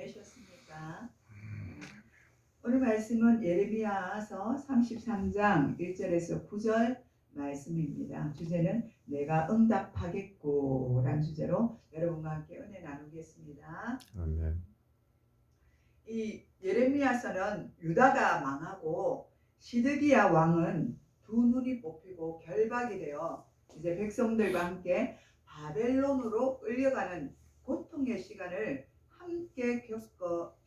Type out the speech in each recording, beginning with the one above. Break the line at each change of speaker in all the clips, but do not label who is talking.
보내셨습니까? 오늘 말씀은 예레미야서 33장 1절에서 9절 말씀입니다. 주제는 내가 응답하겠고 라는 주제로 여러분과 함께 은혜 나누겠습니다.
아멘.
이 예레미야서는 유다가 망하고 시드기야 왕은 두 눈이 뽑히고 결박이 되어 이제 백성들과 함께 바벨론으로 끌려가는 고통의 시간을 함께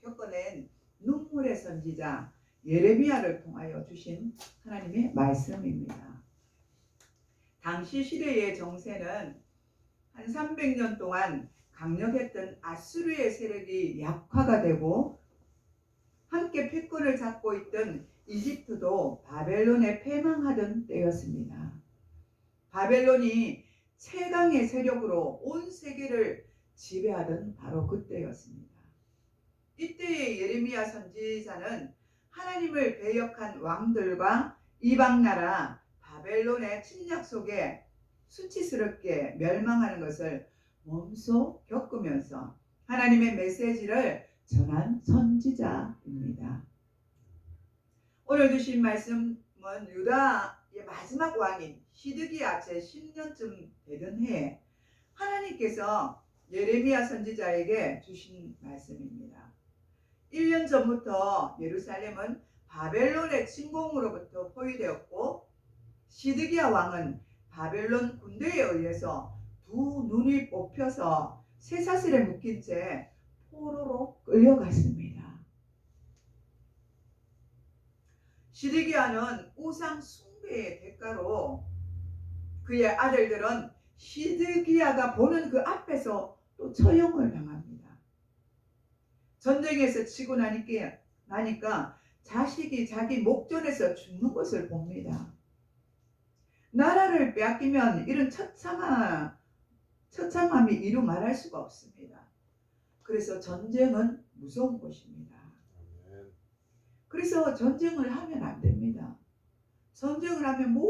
겪어낸 눈물의 선지자 예레미야를 통하여 주신 하나님의 말씀입니다. 당시 시대의 정세는 한 300년 동안 강력했던 아수르의 세력이 약화가 되고 함께 패권을 잡고 있던 이집트도 바벨론에 패망하던 때였습니다. 바벨론이 최강의 세력으로 온 세계를 지배하던 바로 그때였습니다. 이때의 예레미야 선지자는 하나님을 배역한 왕들과 이방나라 바벨론의 침략 속에 수치스럽게 멸망하는 것을 몸소 겪으면서 하나님의 메시지를 전한 선지자입니다. 오늘 주신 말씀은 유다의 마지막 왕인 시드기야 제10년쯤 되던 해에 하나님께서 예레미야 선지자에게 주신 말씀입니다. 1년 전부터 예루살렘은 바벨론의 침공으로부터 포위되었고 시드기야 왕은 바벨론 군대에 의해서 두 눈이 뽑혀서 쇠사슬에 묶인 채 포로로 끌려갔습니다. 시드기야는 우상 숭배의 대가로 그의 아들들은 시드기야가 보는 그 앞에서 또 처형을 당합니다. 전쟁에서 치고 나니까 자식이 자기 목전에서 죽는 것을 봅니다. 나라를 빼앗기면 이런 처참함이 이루 말할 수가 없습니다. 그래서 전쟁은 무서운 것입니다. 그래서 전쟁을 하면 안 됩니다. 전쟁을 하면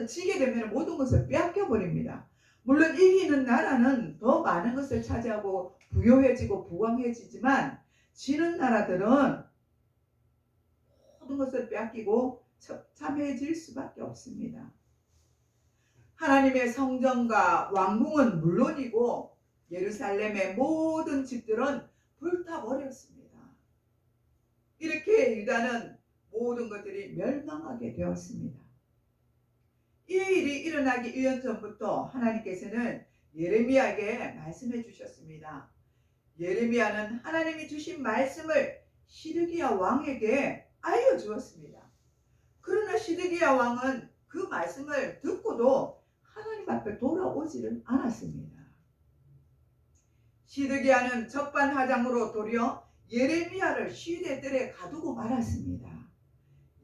지게 되면 모든 것을 빼앗겨 버립니다. 물론 이기는 나라는 더 많은 것을 차지하고 부유해지고 부강해지지만 지는 나라들은 모든 것을 빼앗기고 처참해질 수밖에 없습니다. 하나님의 성전과 왕궁은 물론이고 예루살렘의 모든 집들은 불타버렸습니다. 이렇게 유다는 모든 것들이 멸망하게 되었습니다. 이 일이 일어나기 1년 전부터 하나님께서는 예레미야에게 말씀해 주셨습니다. 예레미야는 하나님이 주신 말씀을 시드기야 왕에게 알려주었습니다. 그러나 시드기야 왕은 그 말씀을 듣고도 하나님 앞에 돌아오지를 않았습니다. 시드기야는 적반하장으로 도리어 예레미야를 시대들에 가두고 말았습니다.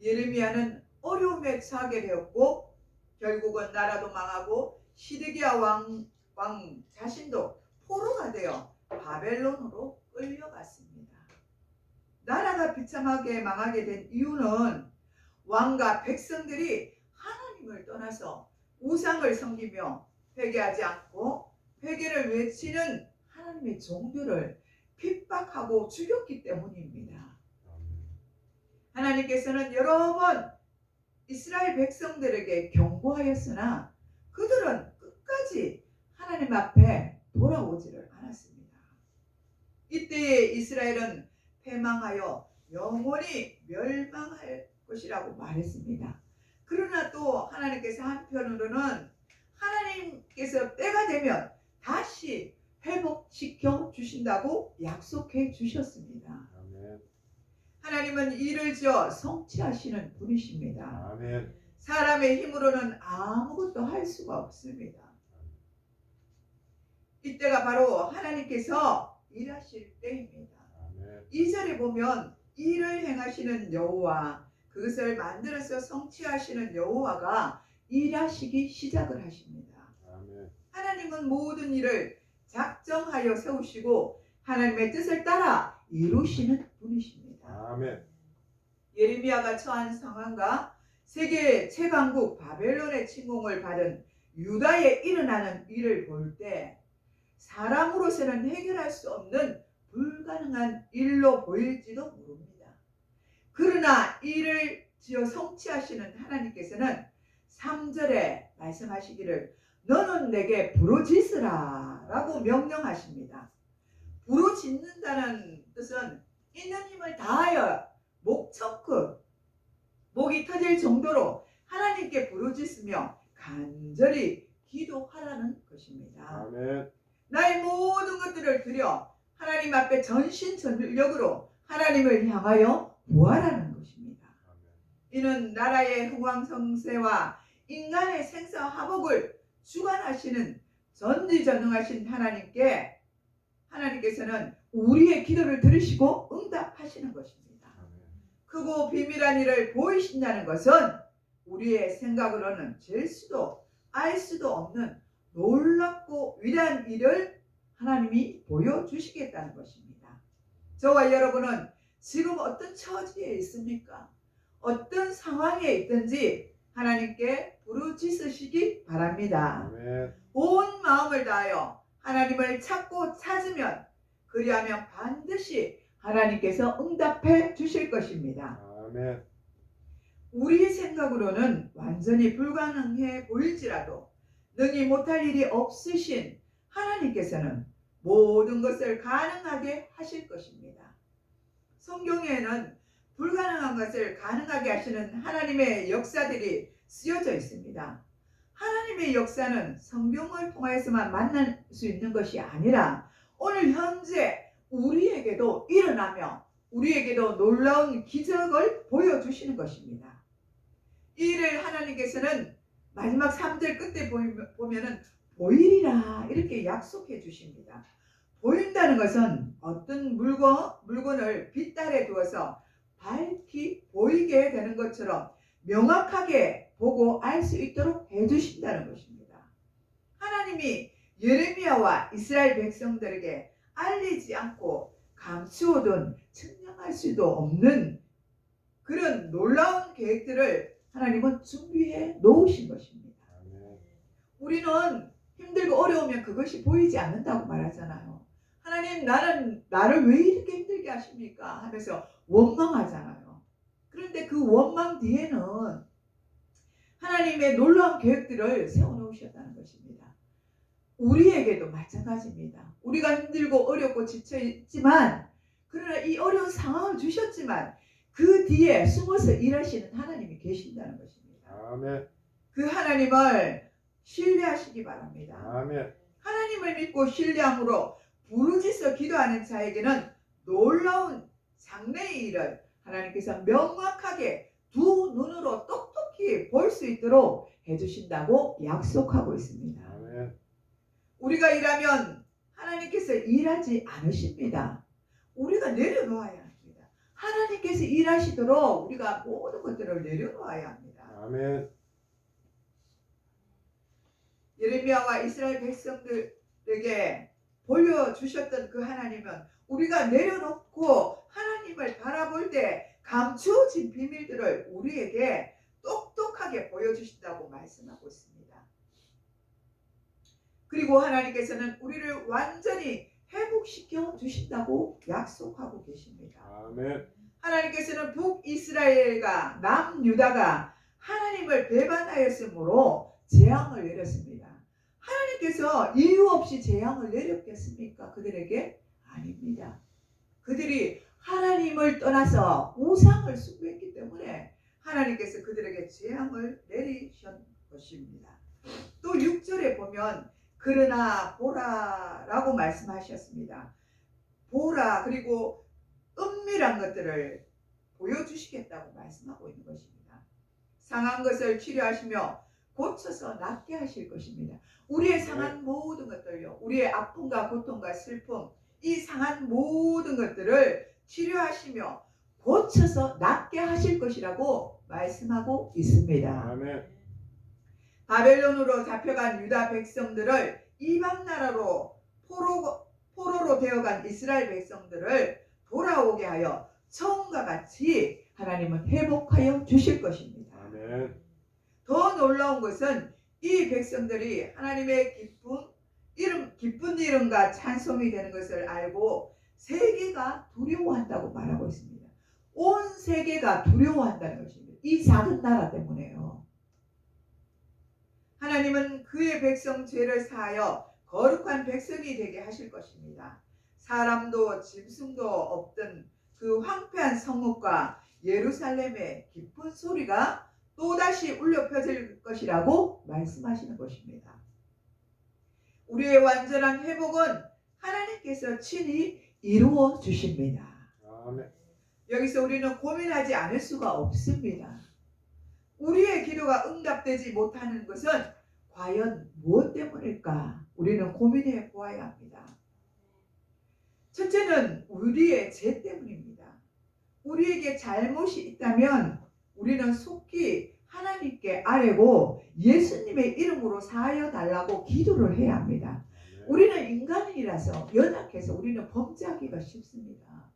예레미야는 어려움에 처하게 되었고 결국은 나라도 망하고 시드기야 왕 자신도 포로가 되어 바벨론으로 끌려갔습니다. 나라가 비참하게 망하게 된 이유는 왕과 백성들이 하나님을 떠나서 우상을 섬기며 회개하지 않고 회개를 외치는 하나님의 종들을 핍박하고 죽였기 때문입니다. 하나님께서는 여러 번 이스라엘 백성들에게 경고하였으나 그들은 끝까지 하나님 앞에 돌아오지를 않았습니다. 이때에 이스라엘은 패망하여 영원히 멸망할 것이라고 말했습니다. 그러나 또 하나님께서 한편으로는 하나님께서 때가 되면 다시 회복시켜 주신다고 약속해 주셨습니다.
아멘.
하나님은 일을 지어 성취하시는 분이십니다.
아멘.
사람의 힘으로는 아무것도 할 수가 없습니다. 이때가 바로 하나님께서 일하실 때입니다.
아멘.
2절에 보면 일을 행하시는 여호와, 그것을 만들어서 성취하시는 여호와가 일하시기 시작을 하십니다.
아멘.
하나님은 모든 일을 작정하여 세우시고 하나님의 뜻을 따라 이루시는 분이십니다.
아멘.
예레미야가 처한 상황과 세계 최강국 바벨론의 침공을 받은 유다에 일어나는 일을 볼 때 사람으로서는 해결할 수 없는 불가능한 일로 보일지도 모릅니다. 그러나 이를 지어 성취하시는 하나님께서는 3절에 말씀하시기를 너는 내게 부르짖으라 라고 명령하십니다. 부르짖는다는 뜻은 있는 힘을 다하여 목이 터질 정도로 하나님께 부르짖으며 간절히 기도하라는 것입니다.
아멘.
나의 모든 것들을 들여 하나님 앞에 전심전력으로 하나님을 향하여 구하라는 것입니다. 이는 나라의 흥왕성쇠와 인간의 생사화복을 주관하시는 전지전능하신 하나님께서는 우리의 기도를 들으시고 응답하시는 것입니다. 크고 비밀한 일을 보이신다는 것은 우리의 생각으로는 잴 수도 알 수도 없는 놀랍고 위대한 일을 하나님이 보여주시겠다는 것입니다. 저와 여러분은 지금 어떤 처지에 있습니까? 어떤 상황에 있든지 하나님께 부르짖으시기 바랍니다.
아멘.
온 마음을 다하여 하나님을 찾고 찾으면 그리하면 반드시 하나님께서 응답해 주실 것입니다.
아멘.
우리 생각으로는 완전히 불가능해 보일지라도 능히 못할 일이 없으신 하나님께서는 모든 것을 가능하게 하실 것입니다. 성경에는 불가능한 것을 가능하게 하시는 하나님의 역사들이 쓰여져 있습니다. 하나님의 역사는 성경을 통해서만 만날 수 있는 것이 아니라 오늘 현재 우리에게도 일어나며 우리에게도 놀라운 기적을 보여주시는 것입니다. 이를 하나님께서는 마지막 3절 끝에 보면은 보이리라 이렇게 약속해 주십니다. 보인다는 것은 어떤 물건을 빛달에 두어서 밝히 보이게 되는 것처럼 명확하게 보고 알 수 있도록 해주신다는 것입니다. 하나님이 예레미야와 이스라엘 백성들에게 알리지 않고 감추어둔 측량할 수도 없는 그런 놀라운 계획들을 하나님은 준비해 놓으신 것입니다. 우리는 힘들고 어려우면 그것이 보이지 않는다고 말하잖아요. 하나님 나를 왜 이렇게 힘들게 하십니까? 하면서 원망하잖아요. 그런데 그 원망 뒤에는 하나님의 놀라운 계획들을 세워놓으셨다는 것입니다. 우리에게도 마찬가지입니다. 우리가 힘들고 어렵고 지쳐있지만 그러나 이 어려운 상황을 주셨지만 그 뒤에 숨어서 일하시는 하나님이 계신다는 것입니다.
아멘.
그 하나님을 신뢰하시기 바랍니다.
아멘.
하나님을 믿고 신뢰함으로 부르짖어 기도하는 자에게는 놀라운 장래의 일을 하나님께서 명확하게 두 눈으로 똑똑히 볼 수 있도록 해주신다고 약속하고 있습니다.
아멘.
우리가 일하면 하나님께서 일하지 않으십니다. 우리가 내려놓아야 합니다. 하나님께서 일하시도록 우리가 모든 것들을 내려놓아야 합니다.
아멘.
예레미야와 이스라엘 백성들에게 보여주셨던 그 하나님은 우리가 내려놓고 하나님을 바라볼 때 감추어진 비밀들을 우리에게 똑똑하게 보여주신다고 말씀하고 있습니다. 그리고 하나님께서는 우리를 완전히 회복시켜 주신다고 약속하고 계십니다.
아멘.
하나님께서는 북이스라엘과 남유다가 하나님을 배반하였으므로 재앙을 내렸습니다. 하나님께서 이유 없이 재앙을 내렸겠습니까? 그들에게? 아닙니다. 그들이 하나님을 떠나서 우상을 숭배했기 때문에 하나님께서 그들에게 재앙을 내리신 것입니다. 또 6절에 보면 그러나 보라라고 말씀하셨습니다. 보라 그리고 은밀한 것들을 보여주시겠다고 말씀하고 있는 것입니다. 상한 것을 치료하시며 고쳐서 낫게 하실 것입니다. 우리의 상한 모든 것들요, 우리의 아픔과 고통과 슬픔, 이 상한 모든 것들을 치료하시며 고쳐서 낫게 하실 것이라고 말씀하고 있습니다.
아멘.
바벨론으로 잡혀간 유다 백성들을 이방 나라로 포로로 되어간 이스라엘 백성들을 돌아오게 하여 처음과 같이 하나님은 회복하여 주실 것입니다.
아멘.
더 놀라운 것은 이 백성들이 하나님의 기쁜 이름과 찬송이 되는 것을 알고 세계가 두려워한다고 말하고 있습니다. 온 세계가 두려워한다는 것입니다. 이 작은 나라 때문에요. 하나님은 그의 백성 죄를 사하여 거룩한 백성이 되게 하실 것입니다. 사람도 짐승도 없던 그 황폐한 성읍과 예루살렘의 깊은 소리가 또다시 울려 퍼질 것이라고 말씀하시는 것입니다. 우리의 완전한 회복은 하나님께서 친히 이루어 주십니다.
아멘.
여기서 우리는 고민하지 않을 수가 없습니다. 우리의 기도가 응답되지 못하는 것은 과연 무엇 때문일까? 우리는 고민해 보아야 합니다. 첫째는 우리의 죄 때문입니다. 우리에게 잘못이 있다면 우리는 속히 하나님께 아뢰고 예수님의 이름으로 사하여 달라고 기도를 해야 합니다. 우리는 인간이라서 연약해서 우리는 범죄하기가 쉽습니다.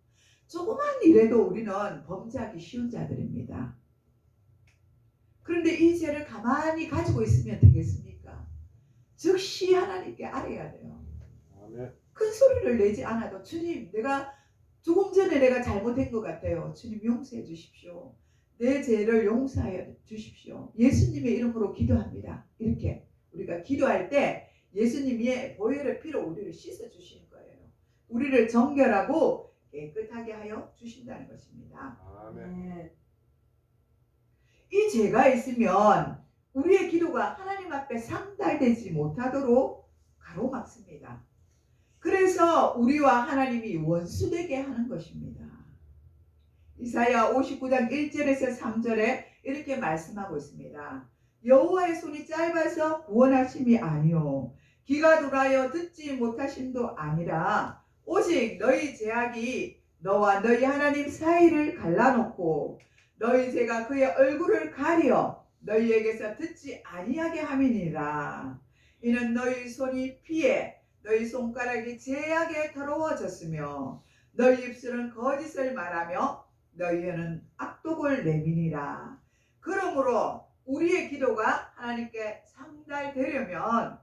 조그만 일에도 우리는 범죄하기 쉬운 자들입니다. 그런데 이 죄를 가만히 가지고 있으면 되겠습니까? 즉시 하나님께 아뢰야 돼요.
아멘.
큰 소리를 내지 않아도 주님, 내가 조금 전에 내가 잘못한 것 같아요. 주님 용서해 주십시오. 내 죄를 용서하여 주십시오. 예수님의 이름으로 기도합니다. 이렇게 우리가 기도할 때 예수님의 보혈의 피로 우리를 씻어 주시는 거예요. 우리를 정결하고 깨끗하게 하여 주신다는 것입니다.
아멘.
이 죄가 있으면 우리의 기도가 하나님 앞에 상달되지 못하도록 가로막습니다. 그래서 우리와 하나님이 원수되게 하는 것입니다. 이사야 59장 1절에서 3절에 이렇게 말씀하고 있습니다. 여호와의 손이 짧아서 구원하심이 아니요 귀가 돌아여 듣지 못하심도 아니라 오직 너희 죄악이 너와 너희 하나님 사이를 갈라놓고 너희 죄가 그의 얼굴을 가리어 너희에게서 듣지 아니하게 함이니라. 이는 너희 손이 피해 너희 손가락이 죄악에 더러워졌으며 너희 입술은 거짓을 말하며 너희는 악독을 내미니라. 그러므로 우리의 기도가 하나님께 상달되려면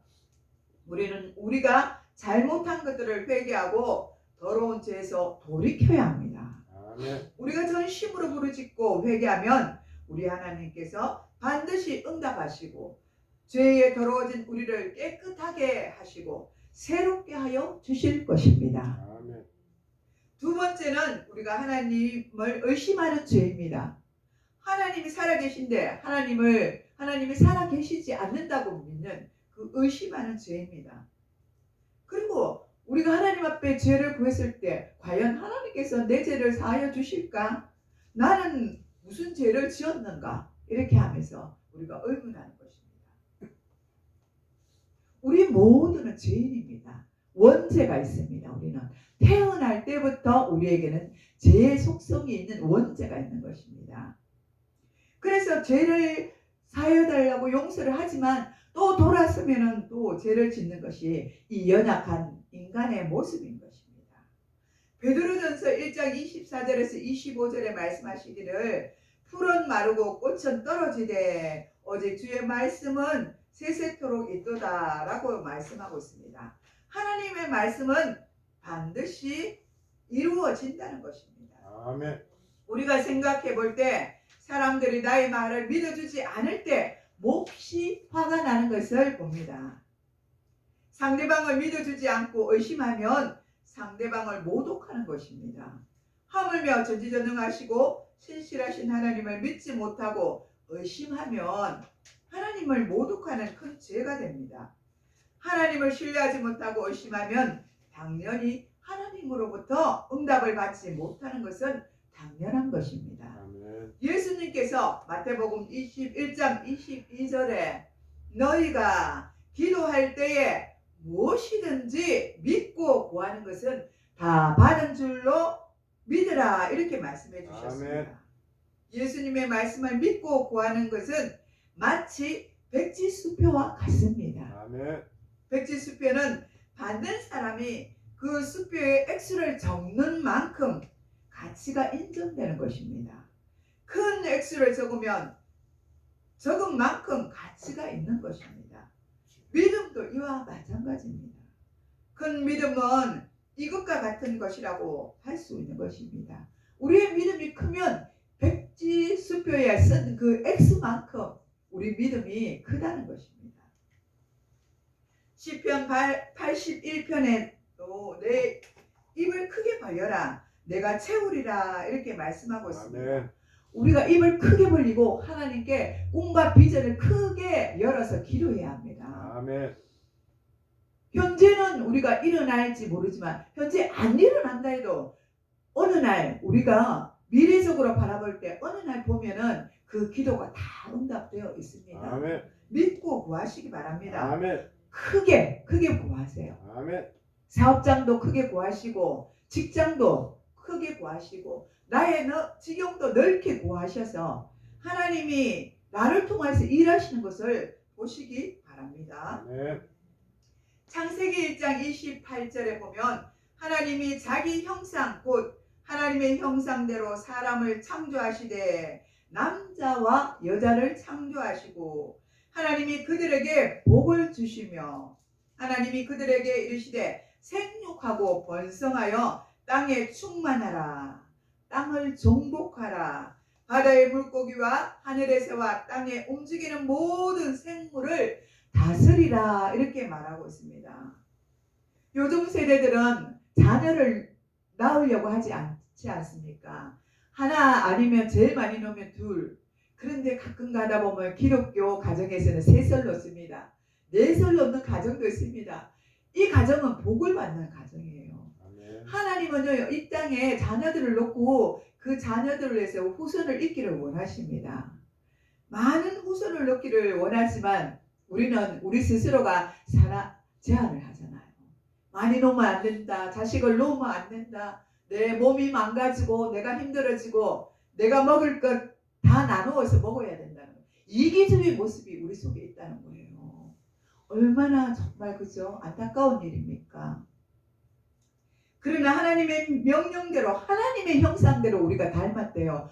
우리는 우리가 잘못한 것들을 회개하고 더러운 죄에서 돌이켜야 합니다.
아멘.
우리가 전심으로 부르짖고 회개하면 우리 하나님께서 반드시 응답하시고 죄에 더러워진 우리를 깨끗하게 하시고 새롭게 하여 주실 것입니다.
아멘.
두 번째는 우리가 하나님을 의심하는 죄입니다. 하나님이 살아계신데 하나님이 살아계시지 않는다고 믿는 그 의심하는 죄입니다. 그리고 우리가 하나님 앞에 죄를 구했을 때 과연 하나님께서 내 죄를 사하여 주실까? 나는 무슨 죄를 지었는가? 이렇게 하면서 우리가 의문하는 것입니다. 우리 모두는 죄인입니다. 원죄가 있습니다. 우리는 태어날 때부터 우리에게는 죄의 속성이 있는 원죄가 있는 것입니다. 그래서 죄를 사하여 달라고 용서를 하지만 또 돌아서면은 또 죄를 짓는 것이 이 연약한 인간의 모습인 것입니다. 베드로전서 1장 24절에서 25절에 말씀하시기를 풀은 마르고 꽃은 떨어지되 오직 주의 말씀은 세세토록 있도다 라고 말씀하고 있습니다. 하나님의 말씀은 반드시 이루어진다는 것입니다.
아멘.
우리가 생각해 볼 때 사람들이 나의 말을 믿어주지 않을 때 몹시 화가 나는 것을 봅니다. 상대방을 믿어주지 않고 의심하면 상대방을 모독하는 것입니다. 하물며 전지전능하시고 신실하신 하나님을 믿지 못하고 의심하면 하나님을 모독하는 큰 죄가 됩니다. 하나님을 신뢰하지 못하고 의심하면 당연히 하나님으로부터 응답을 받지 못하는 것은 당연한 것입니다.
아멘.
예수님께서 마태복음 21장 22절에 너희가 기도할 때에 무엇이든지 믿고 구하는 것은 다 받은 줄로 믿으라 이렇게 말씀해 주셨습니다.
아멘.
예수님의 말씀을 믿고 구하는 것은 마치 백지수표와 같습니다.
아멘.
백지수표는 받는 사람이 그 수표의 액수를 적는 만큼 가치가 인정되는 것입니다. 큰 액수를 적으면 적은 만큼 가치가 있는 것입니다. 믿음도 이와 마찬가지입니다. 큰 믿음은 이것과 같은 것이라고 할 수 있는 것입니다. 우리의 믿음이 크면 백지수표에 쓴 그 X만큼 우리 믿음이 크다는 것입니다. 시편 81편에도 내 입을 크게 벌려라 내가 채우리라 이렇게 말씀하고 있습니다.
아멘.
우리가 입을 크게 벌리고 하나님께 꿈과 비전을 크게 열어서 기도해야 합니다.
아멘.
현재는 우리가 일어날지 모르지만 현재 안 일어난다 해도 어느 날 우리가 미래적으로 바라볼 때 어느 날 보면은 그 기도가 다 응답되어 있습니다.
아멘.
믿고 구하시기 바랍니다.
아멘.
크게 구하세요.
아멘.
사업장도 크게 구하시고 직장도 크게 구하시고 나의 지경도 넓게 구하셔서 하나님이 나를 통해서 일하시는 것을 보시기 바랍니다.
아멘.
창세기 1장 28절에 보면 하나님이 자기 형상 곧 하나님의 형상대로 사람을 창조하시되 남자와 여자를 창조하시고 하나님이 그들에게 복을 주시며 하나님이 그들에게 이르시되 생육하고 번성하여 땅에 충만하라 땅을 정복하라 바다의 물고기와 하늘의 새와 땅에 움직이는 모든 생물을 다스리라 이렇게 말하고 있습니다. 요즘 세대들은 자녀를 낳으려고 하지 않지 않습니까? 하나 아니면 제일 많이 놓으면 둘. 그런데 가끔 가다 보면 기독교 가정에서는 3살 놓습니다. 4살 놓는 가정도 있습니다. 이 가정은 복을 받는 가정이에요.
아멘.
하나님은요 이 땅에 자녀들을 놓고 그 자녀들을 위해서 후손을 잇기를 원하십니다. 많은 후손을 놓기를 원하지만 우리는 우리 스스로가 제한을 하잖아요. 많이 놓으면 안 된다. 자식을 놓으면 안 된다. 내 몸이 망가지고 내가 힘들어지고 내가 먹을 것 다 나누어서 먹어야 된다는 거예요. 이기주의 모습이 우리 속에 있다는 거예요. 얼마나 정말 그죠? 안타까운 일입니까? 그러나 하나님의 명령대로 하나님의 형상대로 우리가 닮았대요.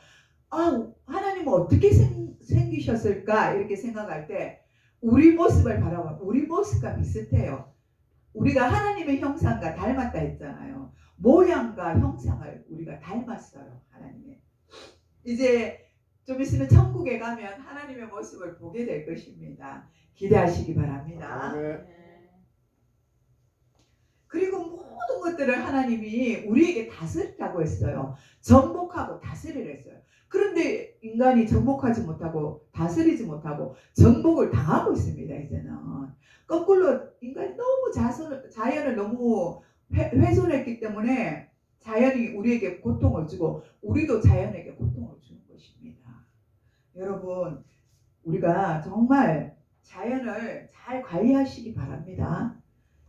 하나님은 어떻게 생기셨을까 이렇게 생각할 때 우리 모습을 바라보면 우리 모습과 비슷해요. 우리가 하나님의 형상과 닮았다 했잖아요. 모양과 형상을 우리가 닮았어요. 하나님의. 이제 좀 있으면 천국에 가면 하나님의 모습을 보게 될 것입니다. 기대하시기 바랍니다.
아멘.
그리고 모든 것들을 하나님이 우리에게 다스리라고 했어요. 정복하고 다스리라 했어요. 그런데 인간이 정복하지 못하고 다스리지 못하고 정복을 당하고 있습니다. 이제는 거꾸로 인간이 너무 자연을 너무 훼손했기 때문에 자연이 우리에게 고통을 주고 우리도 자연에게 고통을 주는 것입니다. 여러분 우리가 정말 자연을 잘 관리하시기 바랍니다.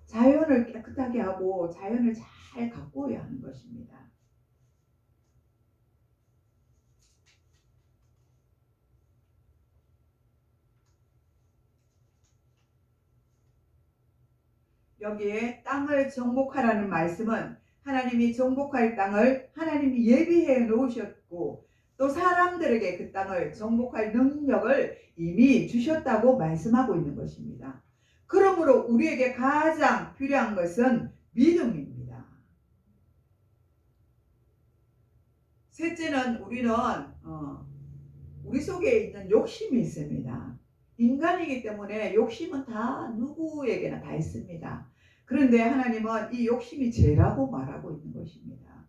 자연을 깨끗하게 하고 자연을 잘 가꾸어야 하는 것입니다. 여기에 땅을 정복하라는 말씀은 하나님이 정복할 땅을 하나님이 예비해 놓으셨고 또 사람들에게 그 땅을 정복할 능력을 이미 주셨다고 말씀하고 있는 것입니다. 그러므로 우리에게 가장 필요한 것은 믿음입니다. 셋째는 우리는 우리 속에 있는 욕심이 있습니다. 인간이기 때문에 욕심은 다 누구에게나 다 있습니다. 그런데 하나님은 이 욕심이 죄라고 말하고 있는 것입니다.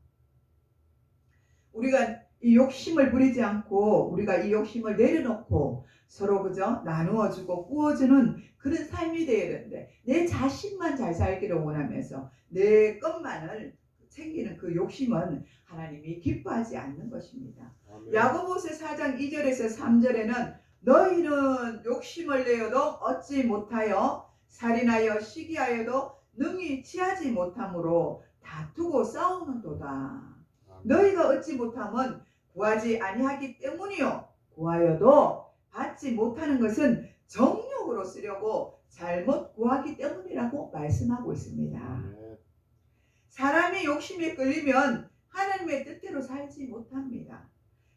우리가 이 욕심을 부리지 않고 우리가 이 욕심을 내려놓고 서로 그저 나누어주고 꾸어주는 그런 삶이 되어야 되는데 내 자신만 잘 살기를 원하면서 내 것만을 챙기는 그 욕심은 하나님이 기뻐하지 않는 것입니다.
아멘.
야고보서 4장 2절에서 3절에는 너희는 욕심을 내어도 얻지 못하여 살인하여 시기하여도 능히 취하지 못함으로 다투고 싸우는도다. 너희가 얻지 못함은 구하지 아니하기 때문이요 구하여도 받지 못하는 것은 정욕으로 쓰려고 잘못 구하기 때문이라고 말씀하고 있습니다.
아멘.
사람이 욕심에 끌리면 하나님의 뜻대로 살지 못합니다.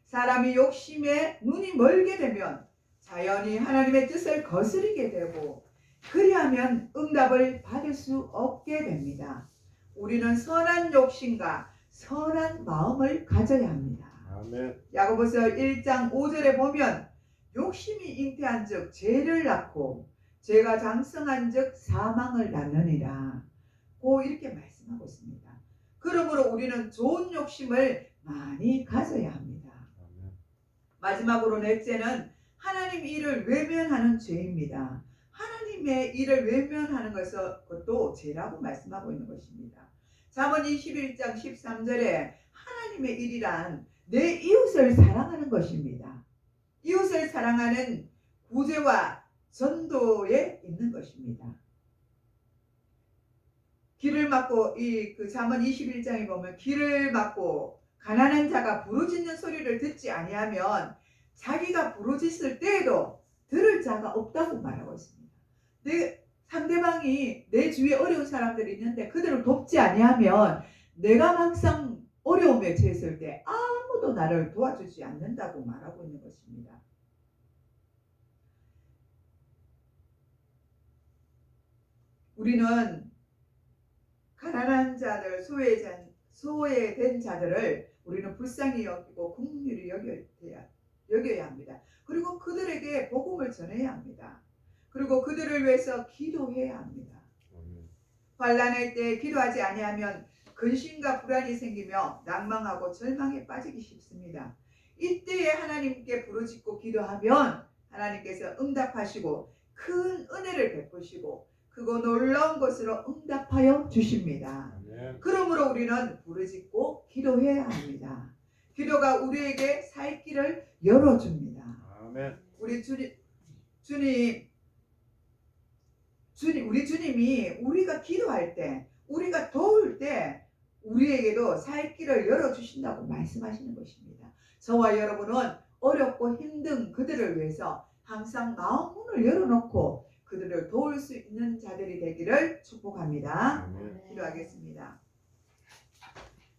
사람이 욕심에 눈이 멀게 되면 자연히 하나님의 뜻을 거스르게 되고 그리하면 응답을 받을 수 없게 됩니다. 우리는 선한 욕심과 선한 마음을 가져야 합니다.
아멘.
야고보서 1장 5절에 보면 욕심이 잉태한즉 죄를 낳고 죄가 장성한즉 사망을 낳느니라. 고 이렇게 말씀하고 있습니다. 그러므로 우리는 좋은 욕심을 많이 가져야 합니다.
아멘.
마지막으로 넷째는 하나님 일을 외면하는 죄입니다. 하나님의 일을 외면하는 것도 죄라고 말씀하고 있는 것입니다. 잠언 21장 13절에 하나님의 일이란 내 이웃을 사랑하는 것입니다. 이웃을 사랑하는 구제와 전도에 있는 것입니다. 길을 막고 그 잠언 21장에 보면 길을 막고 가난한 자가 부르짖는 소리를 듣지 아니하면 자기가 부르짖을 때에도 들을 자가 없다고 말하고 있습니다. 상대방이 내 주위에 어려운 사람들이 있는데 그들을 돕지 아니하면 내가 항상 어려움에 처했을 때 아무도 나를 도와주지 않는다고 말하고 있는 것입니다. 우리는 가난한 자들, 소외된 자들을 우리는 불쌍히 여기고 긍휼히 여겨야 합니다. 그리고 그들에게 복음을 전해야 합니다. 그리고 그들을 위해서 기도해야 합니다. 환난의 때 기도하지 아니하면 근심과 불안이 생기며 낭망하고 절망에 빠지기 쉽습니다. 이때에 하나님께 부르짖고 기도하면 하나님께서 응답하시고 큰 은혜를 베푸시고 그거 놀라운 것으로 응답하여 주십니다.
아멘.
그러므로 우리는 부르짖고 기도해야 합니다. 기도가 우리에게 살 길을 열어줍니다.
아멘.
우리 주님이 우리가 기도할 때, 우리가 도울 때 우리에게도 살 길을 열어주신다고 말씀하시는 것입니다. 저와 여러분은 어렵고 힘든 그들을 위해서 항상 마음 문을 열어놓고 그들을 도울 수 있는 자들이 되기를 축복합니다.
아멘.
기도하겠습니다.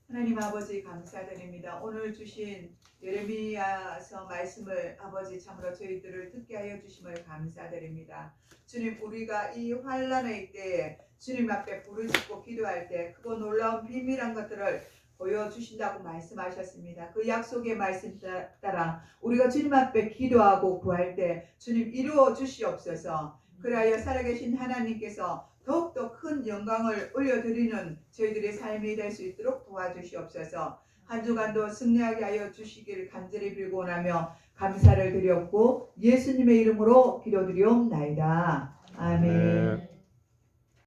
하나님 아버지 감사드립니다. 오늘 주신 예레미야서 말씀을 아버지 참으로 저희들을 듣게 하여 주심을 감사드립니다. 주님, 우리가 이 환난의 때에 주님 앞에 부르짖고 기도할 때 크고 놀라운 비밀한 것들을 보여주신다고 말씀하셨습니다. 그 약속의 말씀 따라 우리가 주님 앞에 기도하고 구할 때 주님 이루어 주시옵소서. 그리하여 살아계신 하나님께서 더욱더 큰 영광을 올려드리는 저희들의 삶이 될 수 있도록 도와주시옵소서. 한 주간도 승리하게 하여 주시길 간절히 빌고나며 감사를 드렸고 예수님의 이름으로 기도드리옵나이다. 아멘.